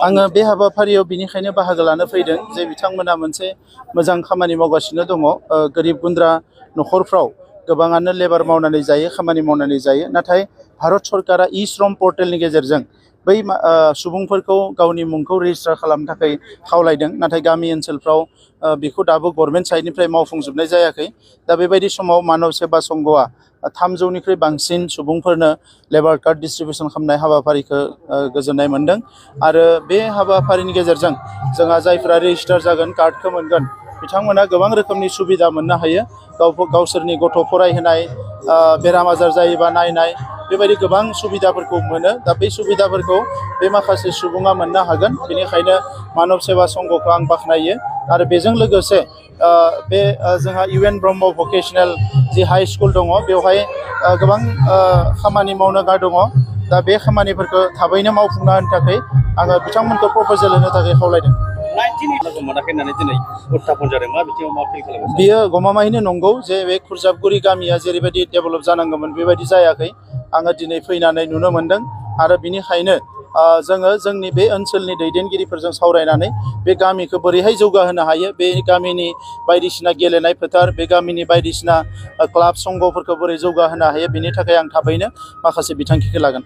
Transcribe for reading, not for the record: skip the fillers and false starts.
आङो बे हाबाफारियाव बिनिखायनो बाहागो लानो फैदों जे बिथांमोना मोनसे मोजां खामानि मावगासिनो दङ। गोरिब गुन्द्रा न'खरफ्राव गोबाङानो लेबार मावनानै जायो, खामानि मावनानै जायो। नाथाय भारत सरकारा ई-श्रम पर्टेलनि गेजेरजों बै सुबुंफोरखौ गावनि मुंखौ रेजिस्टार खालामनो थाखाय खावलायदों। नाथाय गामि ओनसोलफ्राव बेखौ दाबो गभर्नमेन्ट साइडनिफ्राय मावफुंजोबनाय जायाखै। दा बेबायदि समाव मानब सेवा संघआ 300निख्रुइ बांसिन सुबुंफोरनो लेबार कार्ड डिस्ट्रिबिउसन खालामनाय हाबाफारिखौ गोजोननाय मोनदों। आरो बे हाबाफारिनि गेजेरजों जोंहा जायफ्रा रेजिस्टार जागोन, कार्डखौ मोनगोन, बिथांमोना गोबां रोखोमनि सुबिदा मोननो हायो। गावसोरनि गथ' फरायहोनाय, बेराम आजार जायोबा नायनाय, बेबायदि गोबां सुबिदाफोरखौ मोनो। दा बे सुबिदाफोरखौ बे माखासे सुबुङा मोननो हागोन। बेनिखायनो मानब सेवा संघखौ आं बाख्नायो। आरो बेजों लोगोसे बे जोंहा UN ब्रह्म भकेशनेल जि हाई स्कुल दङ, बेवहाय गोबां खामानि मावनो दङ। दा बे खामानिफोरखौ थाबैनो मावफुंना होनो थाखाय आङो बिथांमोनखौ प्रप'जेल होनो थाखाय खावलायदों। बियो गमामायैनो नंगौ जे बे खुरजाबगुरि गामिया जेरैबायदि डेभेलप जानांगौमोन बेबायदि जायाखै। आङो दिनै फैनानै नुनो मोनदों। आरो बिनिखायनो जोङो जोंनि बे ओनसोलनि दैदेनगिरिफोरजों सावरायनानै बे गामिखौ बोरैहाय जौगाहोनो हायो, बे गामिनि बायदिसिना गेलेनाय फोथार, बे गामिनि बायदिसिना क्लाब संघफोरखौ बोरै जौगाहोनो हायो, बेनि थाखाय आं थाबैनो माखासे बिथांखिखौ लागोन।